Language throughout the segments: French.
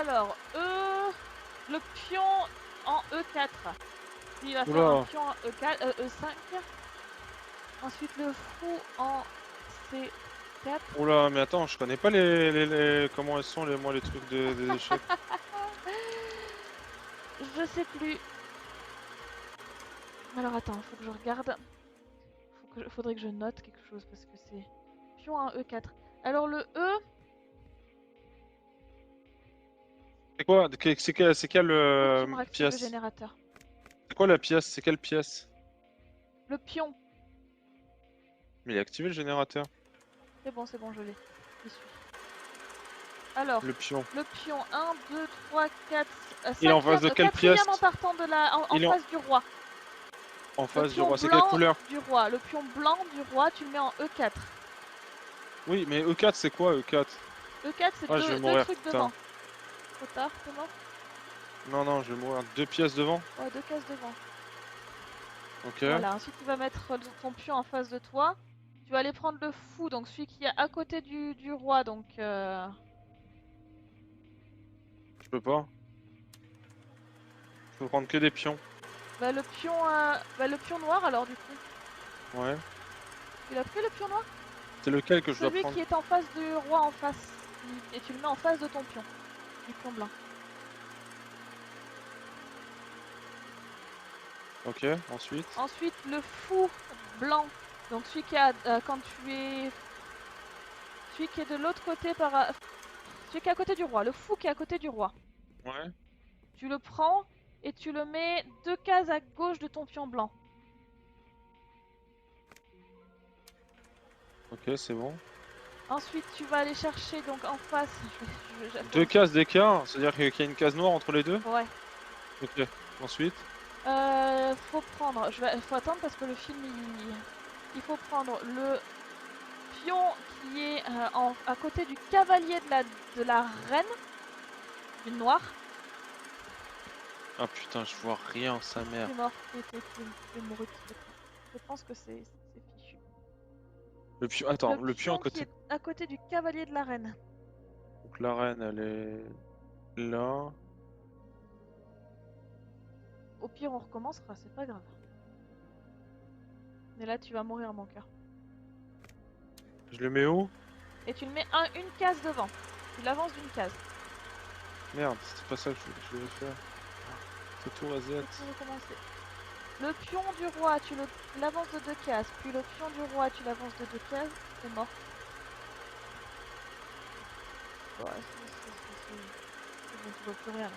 Alors, le pion en E4. Puis il va faire Oula. un pion en E4, E5. Ensuite le fou en C4. Oula, mais attends, je connais pas comment elles sont les trucs des échecs. Je sais plus. Alors attends, faut que je regarde. Faudrait que je note quelque chose parce que c'est pion en E4. Alors le E, C'est quoi? C'est quelle faut que tu me réactives le pièce? générateur. C'est quoi la pièce? C'est quelle pièce? Le pion. Mais il a activé le générateur. C'est bon, je l'ai. J'y suis. Alors, Le pion. le pion 1, 2, 3, 4, Il est en face 5e, de quelle pièce? 4e en partant de en Il est face du roi. en Le face du pion roi. C'est quelle blanc couleur? du roi. Le pion blanc du roi, tu le mets en E4. Oui, mais E4 c'est quoi E4? E4, c'est Ah, je vais deux mourir, trucs putain. devant. Trop tard, t'es mort? Non, je vais mourir. Deux pièces devant? Ouais, deux cases devant. Ok. Voilà, ensuite tu vas mettre ton pion en face de toi. Tu vas aller prendre le fou, donc celui qui est à côté du roi, donc... Je peux pas. Je peux prendre que des pions. le pion noir alors du coup. Ouais. Tu l'as pris le pion noir? C'est lequel que je dois Celui prendre? qui est en face du roi en face. Et tu le mets en face de ton pion. Du pion blanc. Ok, ensuite. Ensuite, le fou blanc. Donc celui qui a quand tu es... Celui qui est de l'autre côté celui qui est à côté du roi. Le fou qui est à côté du roi. Ouais. Tu le prends et tu le mets deux cases à gauche de ton pion blanc. Ok, c'est bon. Ensuite, tu vas aller chercher donc en face. Deux cases d'écart, c'est-à-dire qu'il y a une case noire entre les deux? Ouais. Ok. Ensuite. Faut prendre. Faut attendre parce que le film il faut prendre le pion qui est à côté du cavalier de la reine, du noir. Ah putain, je vois rien, sa mère. Tu es mort. Tu es mouru. Je pense que c'est fichu. Le pion. Attends, Le le pion à pion qui côté. est à côté du cavalier de la reine. Donc la reine, elle est là. Au pire, on recommencera, c'est pas grave. Mais là, tu vas mourir, mon cœur. Je le mets où? Et tu le mets une case devant. Tu l'avances d'une case. Merde, c'est pas ça que je voulais faire. C'est tout reset. Faut recommencer. Le pion du roi, tu l'avances de deux cases. Puis le pion du roi, tu l'avances de deux cases. C'est mort. Ouais, c'est bon, tu vois plus rien là.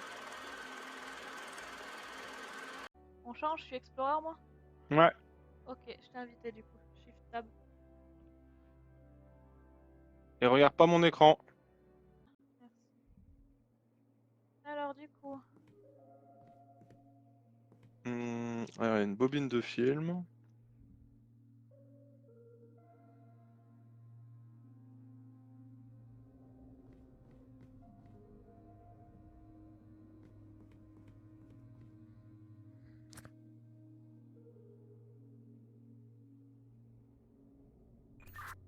On change, je suis explorer moi? Ouais. Ok, je t'ai invité du coup. Shift tab. Et regarde pas mon écran. Merci. Alors du coup, Alors, il y a une bobine de film.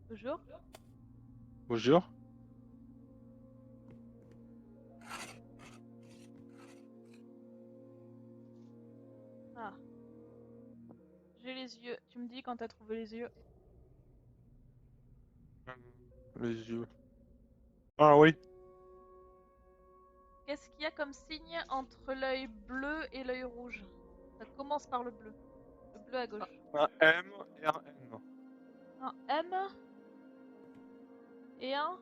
toujours. Bonjour. Ah, j'ai les yeux. Tu me dis quand t'as trouvé les yeux. Les yeux. Ah oui. Qu'est-ce qu'il y a comme signe entre l'œil bleu et l'œil rouge? Ça commence par le bleu. Le bleu à gauche. Un M et un N. Un M et un...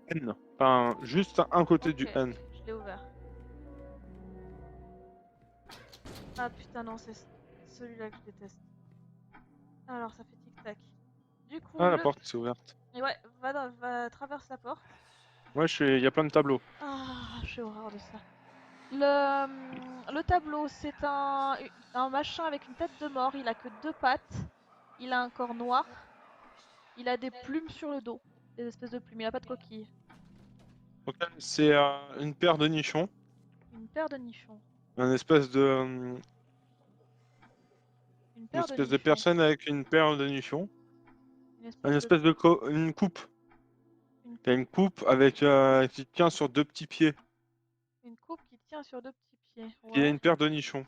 N. Enfin, juste un côté Ok, du N. je l'ai ouvert. Ah putain non, c'est celui-là que je déteste. Alors ça fait tic-tac. Du coup, Ah, la porte s'est ouverte. Et ouais, traverse la porte. Ouais, il y a plein de tableaux. Ah, j'ai horreur de ça. Le tableau, c'est un machin avec une tête de mort. Il a que deux pattes. Il a un corps noir. Il a des plumes sur le dos. Des espèces de plumes. Il a pas de coquille. Ok, c'est une paire de nichons. Une paire de nichons. Un espèce de, Une une paire de espèce de nichons. personne avec une paire de nichons. Une Une espèce de... espèce de une coupe. Une Il y a coupe. une coupe avec qui tient sur deux petits pieds. tient sur 2 petits pieds. Il a Ouais. une paire de nichons.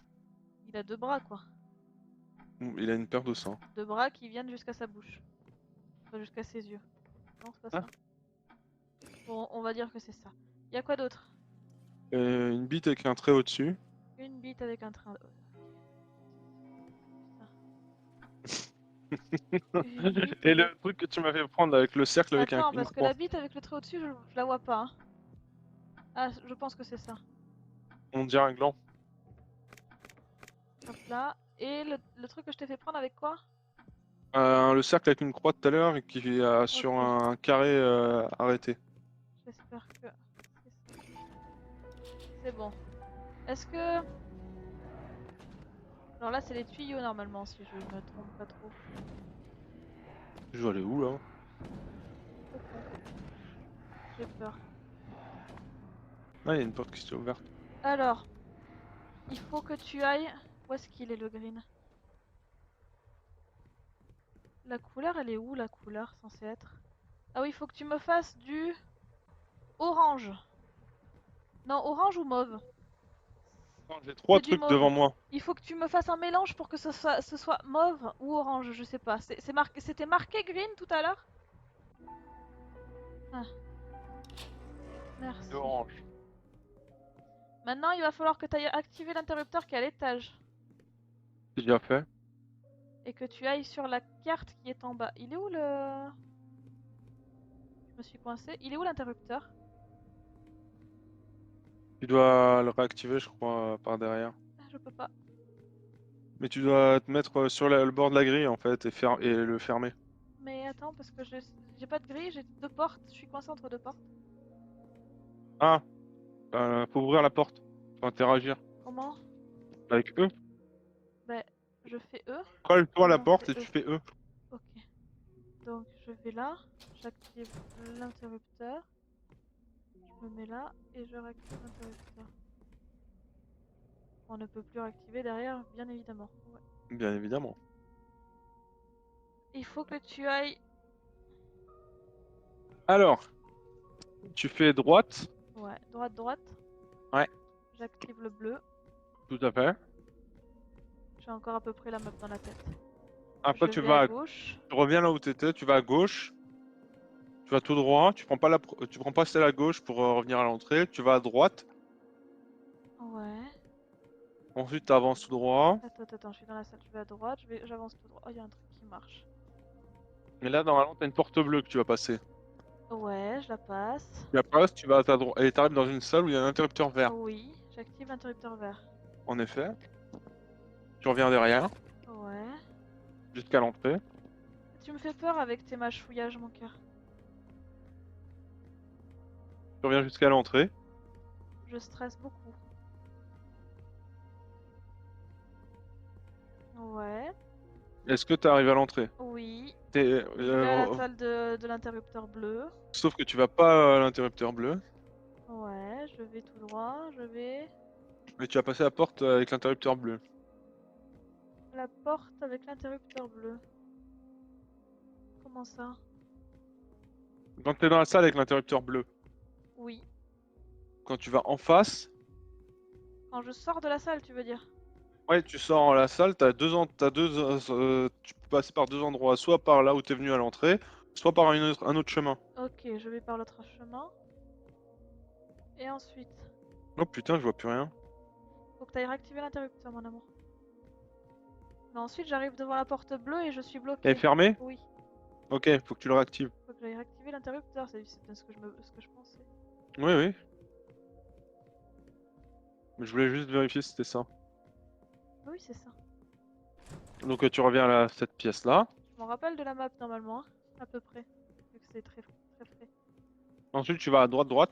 Il a 2 bras quoi. Il a une paire de seins. 2 bras qui viennent jusqu'à sa bouche. Enfin, jusqu'à ses yeux. Non, c'est pas Ah. ça. Bon, on va dire que c'est ça. Y a quoi d'autre? Une bite avec un trait au-dessus. Une bite avec un train. Une bite Et avec... le truc que tu m'as fait prendre avec le cercle avec Attends, une parce que croix. la bite avec le trait au-dessus, je la vois pas. Hein. Ah, je pense que c'est ça. On dirait un gland. Hop là. Et le truc que je t'ai fait prendre avec quoi? Le cercle avec une croix tout à l'heure et qui est sur Ok. un carré arrêté. J'espère que c'est ça. C'est bon. Est-ce que... Alors là, c'est les tuyaux normalement, si je me trompe pas trop. Je dois aller où là? Au fond. J'ai peur. Ah, il y a une porte qui s'est ouverte. Alors, il faut que tu ailles... Où est-ce qu'il est le green? La couleur, elle est où la couleur censée être? Ah oui, il faut que tu me fasses du... Orange. Non, orange ou mauve? J'ai 3 C'est du trucs mauve. devant moi. Il faut que tu me fasses un mélange pour que ce soit mauve ou orange, je sais pas. C'était marqué green tout à l'heure? Ah. Merci. Orange. Maintenant, il va falloir que tu ailles activer l'interrupteur qui est à l'étage. C'est déjà fait. Et que tu ailles sur la carte qui est en bas. Il est où le... Je me suis coincée. Il est où l'interrupteur? Tu dois le réactiver, je crois, par derrière. Ah, je peux pas. Mais tu dois te mettre sur le bord de la grille en fait et le fermer. Mais attends, parce que j'ai pas de grille, j'ai 2 portes. Je suis coincée entre 2 portes. Ah, faut ouvrir la porte. Faut interagir Comment? avec eux. Bah, je fais E. Colle-toi à la Non, porte c'est et tu E. fais eux. Ok. Donc, je vais là. J'active l'interrupteur. Je me mets là et je réactive l'interrupteur. On ne peut plus réactiver derrière, bien évidemment. Ouais. Bien évidemment. Il faut que tu ailles... Alors, tu fais droite. Ouais, droite, droite. Ouais, J'active le bleu. tout à fait. J'ai encore à peu près la map dans la tête. Après, Je vais à gauche. tu reviens là où tu étais, tu vas à gauche. Tu vas tout droit. Tu prends pas celle à gauche pour revenir à l'entrée. Tu vas à droite. Ouais. Ensuite, tu avances tout droit. Attends, je suis dans la salle, je vais à droite, j'avance tout droit. Oh, il y a un truc qui marche. Et là, normalement, tu as une porte bleue que tu vas passer. Ouais, je la passe. Et après, tu vas à ta droite. Et tu arrives dans une salle où il y a un interrupteur vert. Oui, j'active l'interrupteur vert. En effet. Tu reviens derrière Ouais. jusqu'à l'entrée. Tu me fais peur avec tes mâchouillages, mon cœur. Tu reviens jusqu'à l'entrée. Je stresse beaucoup. Ouais. Est-ce que tu arrives à l'entrée? Oui. T'es, Je vais à la salle de l'interrupteur bleu. Sauf que tu vas pas à l'interrupteur bleu. Ouais, je vais tout droit, je vais... Mais tu vas passer la porte avec l'interrupteur bleu. La porte avec l'interrupteur bleu. Comment ça? Quand tu es dans la salle avec l'interrupteur bleu, Oui. quand tu vas en face, Quand je sors de la salle, tu veux dire? ouais, tu sors en la salle, tu peux passer par 2 endroits, soit par là où tu es venu à l'entrée, soit par un autre chemin. Ok, je vais par l'autre chemin. Et ensuite, Oh putain, je vois plus rien. faut que tu ailles réactiver l'interrupteur, mon amour. Mais ensuite, j'arrive devant la porte bleue et je suis Elle est bloquée. fermée? Oui, Ok, faut que tu le réactives. faut que j'aille réactiver l'interrupteur, c'est bien ce que je pensais. Oui, oui. Mais je voulais juste vérifier si c'était ça. Oui, c'est ça. Donc tu reviens à cette pièce-là. Je m'en rappelle de la map normalement, hein, à peu près. Vu que c'est très frais. Ensuite, tu vas à droite, droite.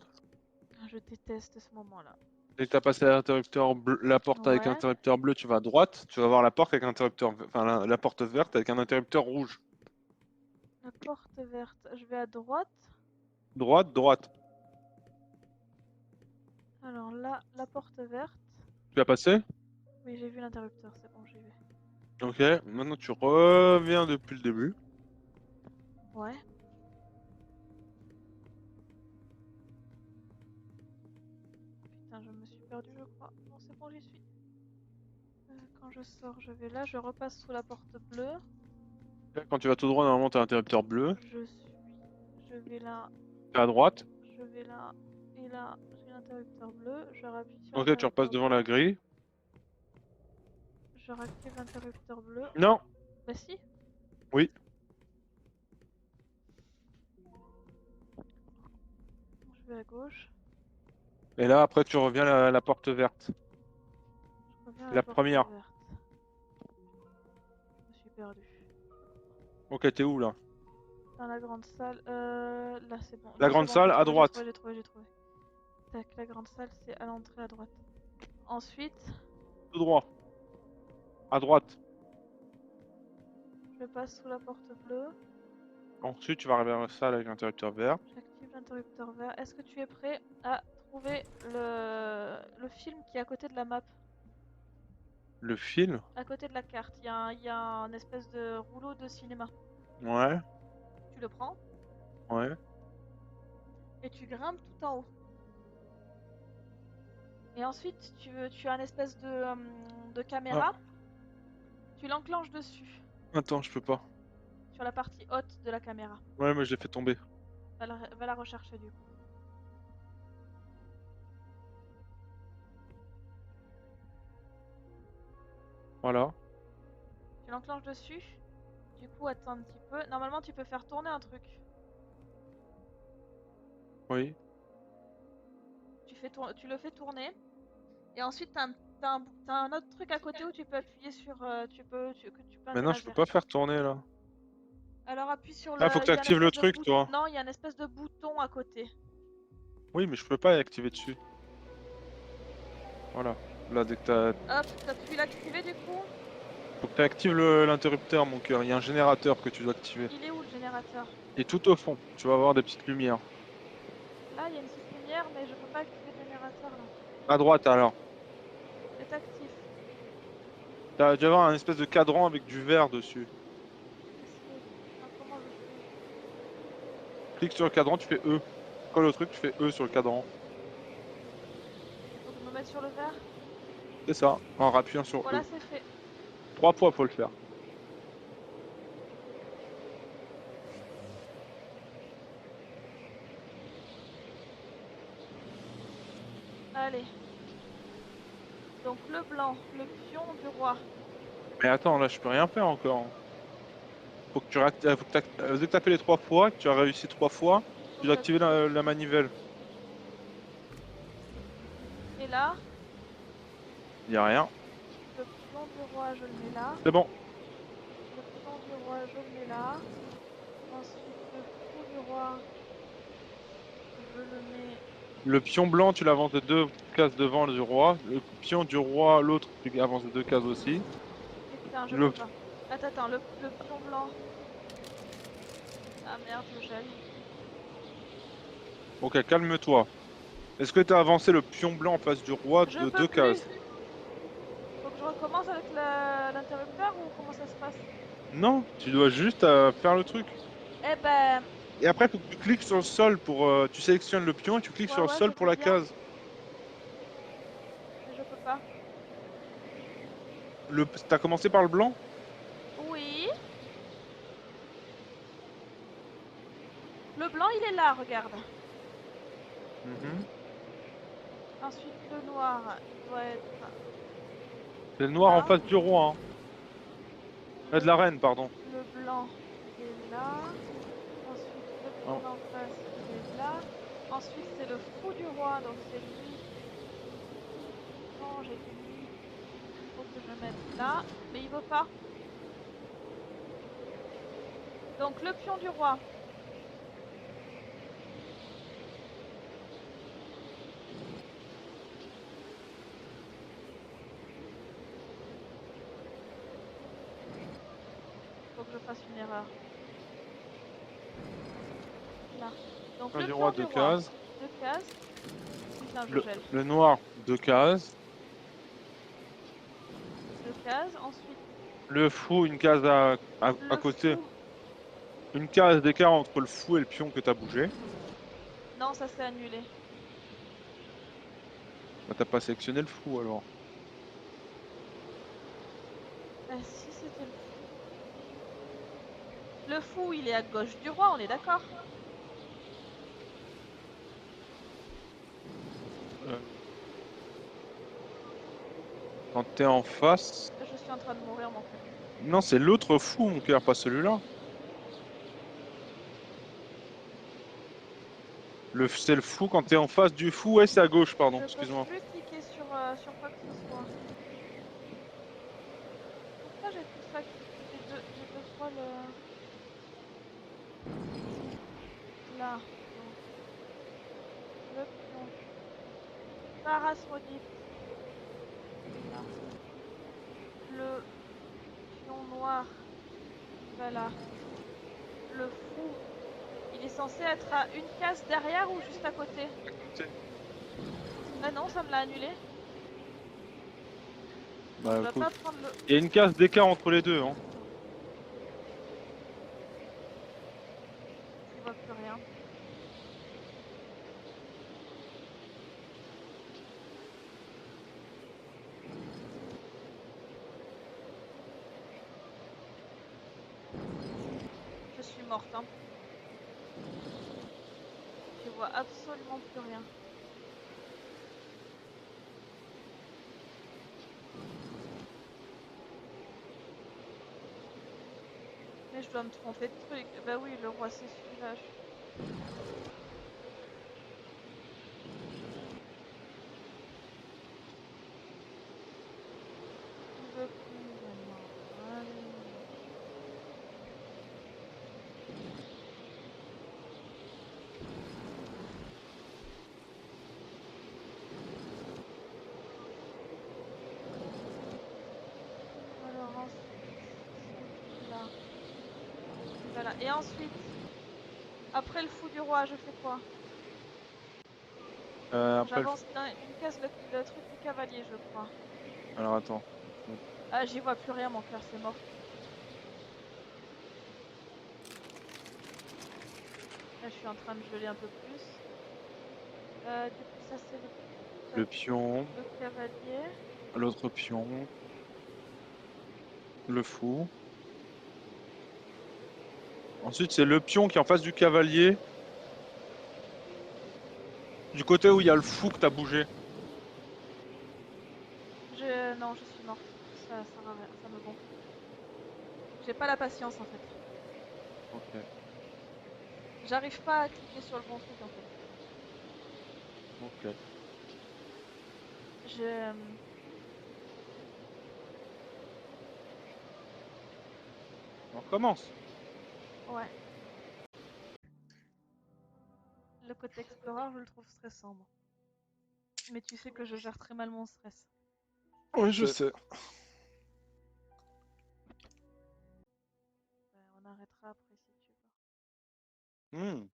Ah, je déteste ce moment-là. Dès que tu as passé l'interrupteur bleu, la porte avec Ouais. l'interrupteur bleu, tu vas à droite. Tu vas voir la porte avec enfin la porte verte avec un interrupteur rouge. La porte verte. Je vais à droite. Droite, droite. Alors là, la porte verte. Tu as passé? Oui, j'ai vu l'interrupteur, c'est bon, j'y vais. Ok, maintenant tu reviens depuis le début. Ouais. Putain, je me suis perdue, je quand je sors, je vais là, je repasse sous la porte bleue. Quand tu vas tout droit, normalement, t'as l'interrupteur bleu. Je vais là, T'es à droite. je vais là, et là, j'ai l'interrupteur bleu. Je rappuie sur Ok, tu repasses l'interrupteur devant bleu. la grille. Je réactive l'interrupteur bleu. Non. Bah si. Oui. Je vais à gauche. Et là, après, tu reviens à la porte verte. Je reviens à la La porte première. verte. Je me suis perdue. Ok, t'es où là? Dans la grande salle. Là c'est bon. La Non, c'est grande bon, j'ai salle à trouvé, j'ai droite. trouvé, j'ai trouvé, j'ai trouvé. Tac, la grande salle c'est à l'entrée à droite. Ensuite, Tout droit. À droite. je passe sous la porte bleue. Ensuite, tu vas arriver à la salle avec l'interrupteur vert. J'active l'interrupteur vert. Est-ce que tu es prêt à trouver le film qui est à côté de la map? Le fil. À côté de la carte, il y a un espèce de rouleau de cinéma. Ouais. Tu le prends Ouais. et tu grimpes tout en haut. Et ensuite, tu as une espèce de caméra. Tu l'enclenches dessus, Attends, je peux pas. sur la partie haute de la caméra. Ouais, mais je l'ai fait tomber. Va la rechercher du coup. Voilà. Tu l'enclenches dessus. Du coup, attends un petit peu. Normalement, tu peux faire tourner un truc. Oui. Tu le fais tourner. Et ensuite, t'as un autre truc à côté où tu peux appuyer sur. Que tu peux Maintenant, je peux interagir. pas faire tourner là. Alors appuie sur Ah, faut le. que tu Il y a un actives le espèce de truc, bouton. toi. Non, il y a un espèce de bouton à côté. Oui, mais je peux pas y activer dessus. Voilà. Là, dès que t'as. Hop, t'as pu l'activer du coup. Faut que tu actives l'interrupteur, mon cœur. Il y a un générateur que tu dois activer. Il est où le générateur? Et tout au fond, tu vas avoir des petites lumières. Là, il y a une petite lumière, mais je peux pas activer le générateur là. À droite, alors. C'est actif. T'as dû avoir un espèce de cadran avec du verre dessus. Je sais. Ah, comment je fais? Clique sur le cadran, tu fais E. Colle au truc, tu fais E sur le cadran. Il faut que je me mette sur le verre. C'est ça, en rappuyant sur Voilà, E. c'est fait. 3 fois, faut le faire. Allez. Donc le blanc, le pion du roi. Mais attends, là, je peux rien faire encore. Faut que tu faut que dès que t'as fait les 3 fois, que tu as réussi 3 fois, tu dois activer la manivelle. Et là, Y a rien. le pion du roi, je le mets là. C'est bon. Le pion du roi, je le mets là. Ensuite, le fou du roi, je le mets. Le pion blanc, tu l'avances de 2 cases devant du roi. Le pion du roi, l'autre, tu avances de 2 cases aussi. Putain, je Le... peux pas. Attends, le pion blanc. Ah merde, je gèle. Ok, calme-toi. Est-ce que tu as avancé le pion blanc en face du roi Je de peux 2 cases? plus. Faut que je recommence avec l'interrupteur ou comment ça se passe? Non, tu dois juste faire le truc. Eh ben, Et après, faut que tu cliques sur le sol pour. Tu sélectionnes le pion et tu cliques ouais, sur le ouais, sol je pour veux la bien, case. mais je peux pas. T'as commencé par le blanc? Oui. Le blanc, il est là, regarde. Mhm. Ensuite, le noir, il doit être C'est le noir en là. face du roi, hein. De la reine, pardon. Le blanc, il est là. Ensuite, le pion Oh. d'en face, il est là. Ensuite, c'est le fou du roi, donc c'est lui. Non, j'ai dit lui. Il faut que je mette là, mais il veut pas. Donc, le pion du roi. Faut que je fasse une erreur. Là. Donc, Face le du pion roi, du 2 roi. cases. 2 cases. Putain, je gèle. Le noir, 2 cases. 2 cases. Ensuite, Le fou, une case à le côté. fou. Une case d'écart entre le fou et le pion que t'as bougé. Non, ça s'est annulé. Bah, t'as pas sélectionné le fou alors. Ah si, c'était le fou. Le fou, il est à gauche du roi, on est d'accord? Quand t'es en face... Je suis en train de mourir, mon cœur. Non, c'est l'autre fou, mon cœur, pas celui-là. C'est le fou quand t'es en face du fou. Ouais, c'est à gauche, pardon, Je peux excuse-moi. plus cliquer sur quoi que ce soit. Pourquoi j'ai tout ça qui... J'ai deux fois le... Là, donc... Le pion. Parasmodite. Là. Le pion noir qui va là. Le fou. Il est censé être à une case derrière ou juste à côté? Ah non, ça me l'a annulé. Donc je Bah dois écoute, pas prendre le... il y a une case d'écart entre les deux, hein. J'y vois plus rien. Je suis morte, hein. Je vois absolument plus rien. Mais je dois me tromper de truc. Bah oui, le roi c'est celui-là. Il veut plus maintenant. Allez. Alors ensuite, celui-là. Il va là. Et ensuite, après le fou du roi, je fais quoi? Après, J'avance une case le truc du cavalier, je crois. alors attends. Ah, j'y vois plus rien, mon cœur, c'est mort. Là, je suis en train de geler un peu plus. Du coup, ça, c'est Le pion, le cavalier. l'autre pion, le fou. Ensuite, c'est le pion qui est en face du cavalier. Du côté où il y a le fou que t'as bougé. Non, je suis morte. Ça sert à rien, ça me gonfle. J'ai pas la patience, en fait. Ok, J'arrive pas à cliquer sur le bon truc, en fait. ok. Je... On recommence. Ouais. Le côté explorer, je le trouve stressant, moi. Mais tu sais que je gère très mal mon stress. Oui, je sais. On arrêtera après si tu veux.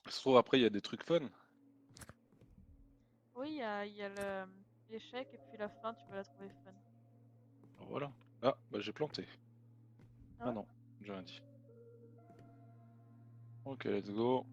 Ça se trouve, après, il y a des trucs fun. Oui, il y a l'échec et puis la fin, tu peux la trouver fun. Voilà. Ah, bah j'ai planté. Ah Ah ouais? non, j'ai rien dit. Ok, let's go.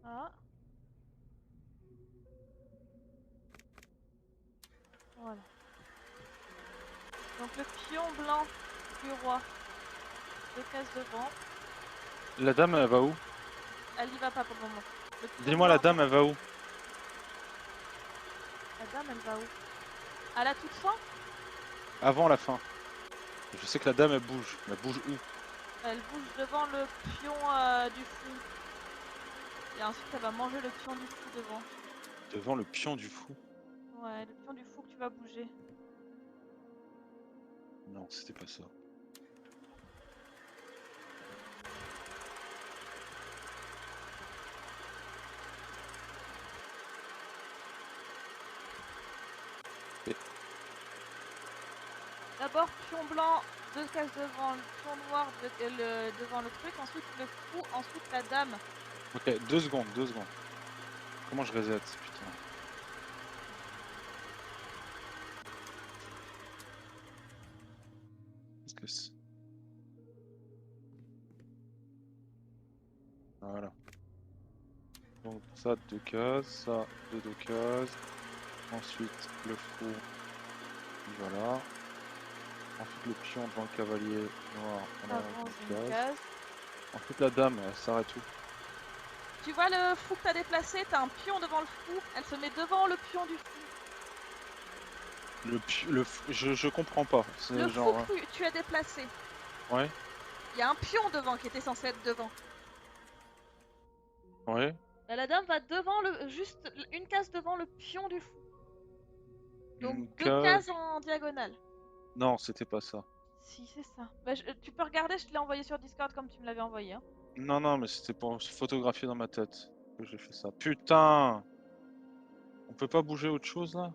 Ah, voilà. Donc le pion blanc du roi. Deux cases devant. La dame, elle va où? Elle y va pas pour le moment. Le pion Dis-moi, la noir du dame, roi. elle va où? La dame, elle va où? À la toute fin? Avant la fin. Je sais que la dame, elle bouge. Mais elle bouge où? Elle bouge devant le pion du fou. Et ensuite, elle va manger le pion du fou devant. Devant le pion du fou. Ouais, le pion du fou que tu vas bouger. Non, c'était pas ça. D'abord, pion blanc 2 cases devant le pion noir, devant le truc, ensuite le fou, ensuite la dame. Ok, 2 secondes, 2 secondes. Comment je reset, putain. Qu'est-ce que c'est? Voilà. Donc ça, 2 cases, ça, 2 cases. Ensuite, le fou, voilà. Ensuite, le pion devant le cavalier noir, on avance Avance une une case. case. Ensuite, la dame, elle s'arrête où? Tu vois le fou que t'as déplacé, t'as un pion devant le fou, elle se met devant le pion du fou. Je comprends pas. C'est Le fou genre. que tu as déplacé, Ouais, il y a un pion devant qui était censé être devant. ouais. Et la dame va devant juste une case devant le pion du fou. Donc Une 2 case. cases en diagonale. Non, c'était pas ça. Si, c'est ça. Bah, tu peux regarder, je te l'ai envoyé sur Discord comme tu me l'avais envoyé. Hein. Non, non, mais c'était pour se photographier dans ma tête que j'ai fait ça. Putain! On peut pas bouger autre chose là?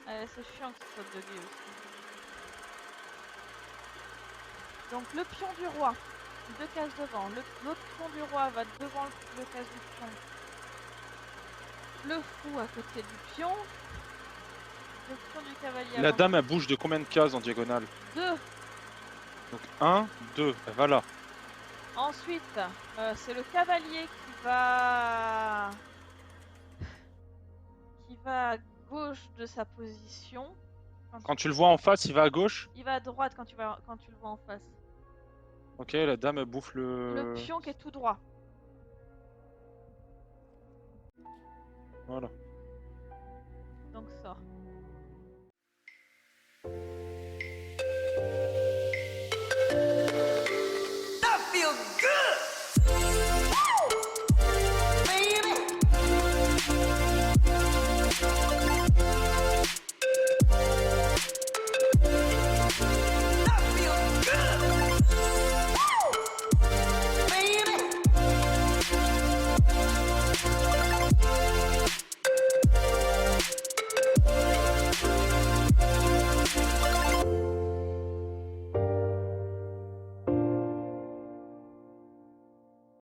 C'est chiant que ce soit bugué aussi. Donc le pion du roi, 2 cases devant. L'autre pion du roi va devant le case du pion. Le fou à côté du pion. Le pion du cavalier La avance. dame, elle bouge de combien de cases en diagonale? 2. Donc 1, 2, elle va là. Ensuite, c'est le cavalier qui va à gauche de sa position. Quand tu le vois en face, il va à gauche. Il va à droite quand tu le vois en face. Ok, la dame, elle bouffe Le le. pion qui est tout droit. Voilà. Donc sort.